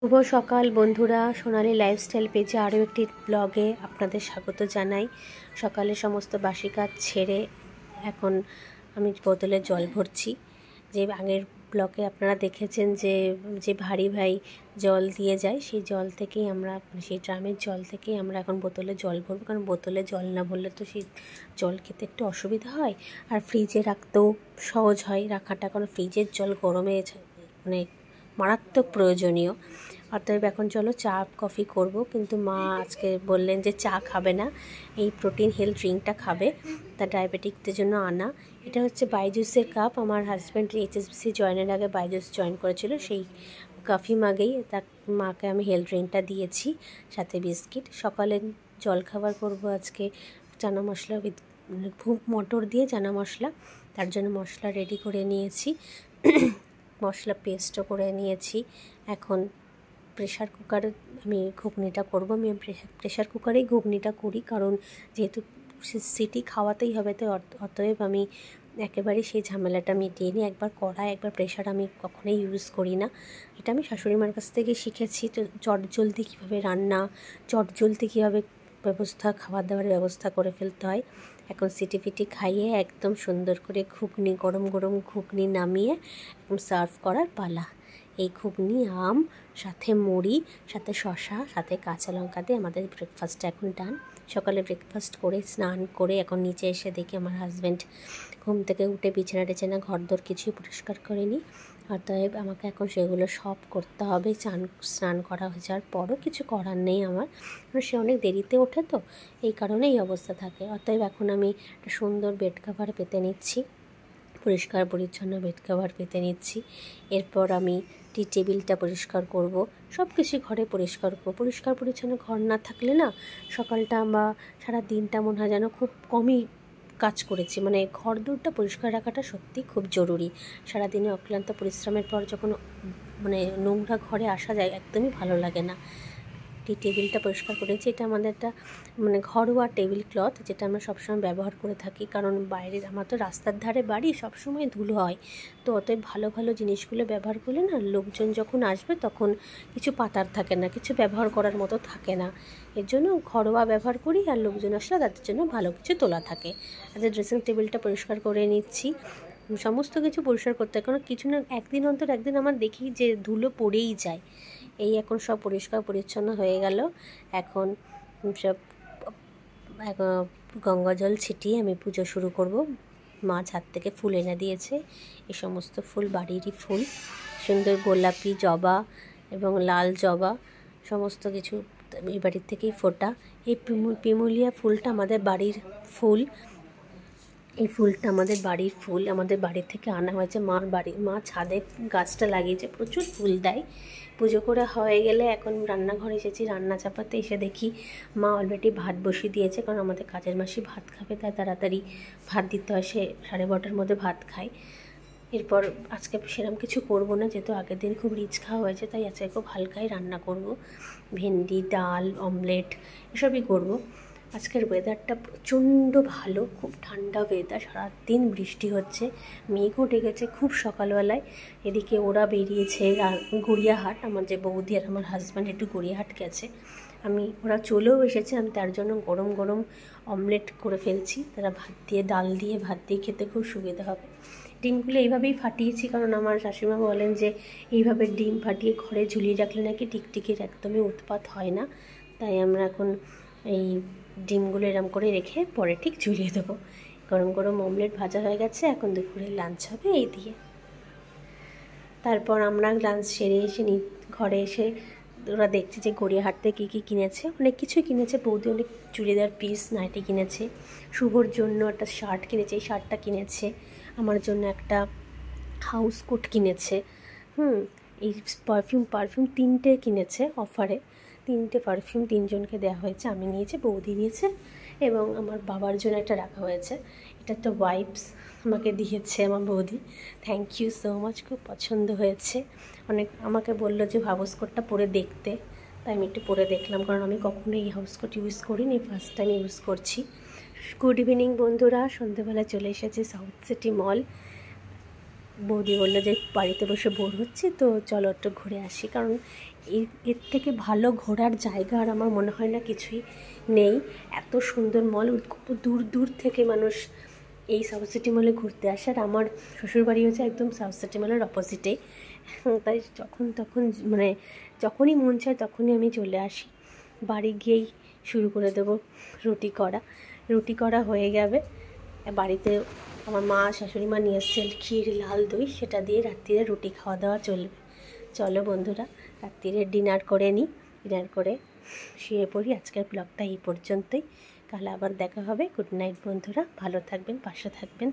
শুভ সকাল বন্ধুরা, সোনালী লাইফস্টাইল পেজে আরও একটি ব্লগে আপনাদের স্বাগত জানাই। সকালে সমস্ত বাসি কাজ ছেড়ে এখন আমি বোতলে জল ভরছি। যে আগের ব্লগে আপনারা দেখেছেন যে ভারী ভাই জল দিয়ে যায়, সেই জল থেকেই আমরা সেই ড্রামের জল থেকেই আমরা এখন বোতলে জল ভরবো, কারণ বোতলে জল না ভরলে তো সেই জল খেতে একটু অসুবিধা হয়, আর ফ্রিজে রাখতেও সহজ হয় রাখাটা, কারণ ফ্রিজের জল গরমে মানে মারাত্মক প্রয়োজনীয়। অতএব এখন চলো চা কফি করব, কিন্তু মা আজকে বললেন যে চা খাবে না, এই প্রোটিন হেলথ ড্রিঙ্কটা খাবে, তা ডায়াবেটিকদের জন্য আনা। এটা হচ্ছে বাইজুসের কাপ। আমার হাজব্যান্ড HSBC জয়েনের আগে বাইজুস জয়েন করেছিল, সেই কফি মাগেই তার মাকে আমি হেলথ ড্রিঙ্কটা দিয়েছি, সাথে বিস্কিট। সকালে জলখাবার করব আজকে চানা মশলা মটর দিয়ে চানা মশলা, তার জন্য মশলা রেডি করে নিয়েছি, মশলা পেস্টও করে নিয়েছি। এখন প্রেশার কুকারে আমি ঘুগনিটা করব। আমি প্রেশার কুকারেই ঘুগনিটা করি, কারণ যেহেতু সিটি খাওয়াতেই হবে, তো অতএব আমি একেবারেই সেই ঝামেলাটা মিটিয়ে নিই। একবার কড়াই একবার প্রেশার আমি কখনোই ইউজ করি না। এটা আমি শাশুড়িমার কাছ থেকে শিখেছি। তো চটজলদি কীভাবে রান্না, চটজলদি কীভাবে খাবার দাবারের ব্যবস্থা করে ফেলতে হয়। এখন সিটি ফিটি খাইয়ে একদম সুন্দর করে ঘুগনি, গরম গরম ঘুগনি নামিয়ে একদম সার্ভ করার পালা। এই ঘুগনি, আম, সাথে মুড়ি, সাথে শশা, সাথে কাঁচা লঙ্কা দিয়ে আমাদের ব্রেকফাস্টটা এখন ডান। সকালে ব্রেকফাস্ট করে স্নান করে এখন নিচে এসে দেখি আমার হাজব্যান্ড ঘুম থেকে উঠে বিছানা টিছানা ঘরদোর কিছুই পরিষ্কার করেনি। অতএব আমাকে এখন সেগুলো সব করতে হবে। স্নান করা হয়ে যাওয়ার পরও কিছু করার নেই আমার, সে অনেক দেরিতে ওঠে, তো এই কারণে এই অবস্থা থাকে। অতএব এখন আমি একটা সুন্দর বেড কভার পেতে নিচ্ছি, পরিষ্কার পরিচ্ছন্ন বেড কভার পেতে নিচ্ছি। এরপর আমি টি টেবিলটা পরিষ্কার করব, সব কিছু ঘরে পরিষ্কার করব। পরিষ্কার পরিচ্ছন্ন ঘর না থাকলে না সকালটা বা সারা দিনটা মনে হয় যেন খুব কমই কাজ করেছি। মানে ঘর দূরটা পরিষ্কার রাখাটা সত্যি খুব জরুরি। সারাদিনে অক্লান্ত পরিশ্রমের পর যখন নোংরা ঘরে আসা যায়, একদমই ভালো লাগে না। টেবিলটা পরিষ্কার করেছি। এটা আমাদের একটা ঘরোয়া টেবিল ক্লথ, যেটা আমরা সবসময় ব্যবহার করে থাকি, কারণ বাইরের আমার তো রাস্তার ধারে বাড়ি, সবসময় ধুলো হয়। তো অতএব ভালো ভালো জিনিসগুলো ব্যবহার করলে না লোকজন যখন আসবে তখন কিছু পাতার থাকে না, কিছু ব্যবহার করার মতো থাকে না। এর জন্য ঘরোয়া ব্যবহার করি, আর লোকজন আসলে তাদের জন্য ভালো কিছু তোলা থাকে। আচ্ছা, ড্রেসিং টেবিলটা পরিষ্কার করে নিচ্ছি। সমস্ত কিছু পরিষ্কার করতে হয়, কারণ কিছু না একদিন অন্তর একদিন আমার দেখি যে ধুলো পড়েই যায়। এই এখন সব পরিষ্কার পরিচ্ছন্ন হয়ে গেল। এখন সব গঙ্গা জল ছিটিয়ে আমি পুজো শুরু করব। মা ছাদ থেকে ফুল এনে দিয়েছে, এই সমস্ত ফুল বাড়িরই ফুল, সুন্দর গোলাপি জবা এবং লাল জবা, সমস্ত কিছু এই বাড়ির থেকেই ফোটা। এই পিমুলিয়া ফুলটা আমাদের বাড়ির ফুল। এই ফুলটা আমাদের বাড়ির ফুল, আমাদের বাড়ি থেকে আনা হয়েছে। মা ছাদে গাছটা লাগিয়েছে, প্রচুর ফুল দেয়। পুজো করে হয়ে গেলে এখন রান্নাঘরে এসেছি, রান্না চাপাতে এসে দেখি মা অলরেডি ভাত বসিয়ে দিয়েছে, কারণ আমাদের কাজের মাসি ভাত খাবে, তাই তাড়াতাড়ি ভাত দিতে হয়। সে 12:30টার মধ্যে ভাত খায়। এরপর আজকে সেরকম কিছু করব না, যেহেতু আগের দিন খুব রিচ খাওয়া হয়েছে, তাই আজকে খুব হালকাই রান্না করব। ভেন্ডি, ডাল, অমলেট এসবই করব। আজকের ওয়েদারটা প্রচণ্ড ভালো, খুব ঠান্ডা ওয়েদার, সারাদিন বৃষ্টি হচ্ছে, মেঘও ডেকেছে খুব সকালবেলায়। এদিকে ওরা বেরিয়েছে গড়িয়াহাট, আমার যে বৌদি আর আমার হাজব্যান্ড একটু গড়িয়াহাট গেছে। ওরা চলেও এসেছে, আমি তার জন্য গরম গরম অমলেট করে ফেলছি। তারা ভাত দিয়ে, ডাল দিয়ে, ভাত দিয়ে খেতে খুব সুবিধা হবে। ডিমগুলো এইভাবেই ফাটিয়েছি, কারণ আমার শাশুড়িমা বলেন যে এইভাবে ডিম ফাটিয়ে ঘরে ঝুলিয়ে রাখলে নাকি টিকটিকির একদমই উৎপাত হয় না। তাই আমরা এখন এই ডিমগুলো এরম করে রেখে পরে ঠিক ঝুলিয়ে দেবো। গরম গরম অমলেট ভাজা হয়ে গেছে, এখন দুপুরে লাঞ্চ হবে এই দিয়ে। তারপর আমরা লাঞ্চ সেরে এসে ঘরে এসে ওরা দেখছে যে গড়িয়াহাট থেকে কী কিনেছে, অনেক কিছুই কিনেছে। বৌদি অনেক চুড়িদার পিস, নাইটি কিনেছে, শুভর জন্য একটা শার্ট কিনেছে, এই শার্টটা কিনেছে, আমার জন্য একটা হাউস কোট কিনেছে। এই পারফিউম 3টে কিনেছে অফারে, 3টে পারফিউম 3জনকে দেওয়া হয়েছে। আমি নিয়েছি, বৌদি নিয়েছে, এবং আমার বাবার জন্য একটা রাখা হয়েছে। এটা একটা ওয়াইপস আমাকে দিয়েছে আমার বৌদি, থ্যাংক ইউ সো মাচ, খুব পছন্দ হয়েছে। আমাকে বললো যে হাউস কোটটা পরে দেখতে, তাই আমি একটু পরে দেখলাম, কারণ আমি কখনো এই হাউস কোট ইউজ করিনি, ফার্স্ট টাইম ইউজ করছি। গুড ইভিনিং বন্ধুরা, সন্ধ্যেবেলা চলে এসেছি সাউথ সিটি মল। বৌদি বললো যে বাড়িতে বসে বোর হচ্ছে, তো চলো একটু ঘুরে আসি, কারণ এর থেকে ভালো ঘোরার জায়গা আর আমার মনে হয় না কিছুই নেই। এত সুন্দর মল, কত দূর দূর থেকে মানুষ এই সাউথ সিটি মলে ঘুরতে আসে। আর আমার শ্বশুরবাড়ি হচ্ছে একদম সাউথ সিটি মলের অপোজিটে, তাই তখন মানে যখনই মন চায় তখনই আমি চলে আসি। বাড়ি গিয়েই শুরু করে দেবো রুটি করা হয়ে যাবে। বাড়িতে আমার মা শাশুড়ি মা নিয়ে এসছে ক্ষীর, লাল দই, সেটা দিয়ে রাত্রিরে রুটি খাওয়া দাওয়া চলবে। চলো বন্ধুরা, রাত্রিরে ডিনার করে নিই, ডিনার করে শুয়ে পড়ি। আজকের ব্লগটা এই পর্যন্তই, কাল আবার দেখা হবে। গুড নাইট বন্ধুরা, ভালো থাকবেন, পাশে থাকবেন।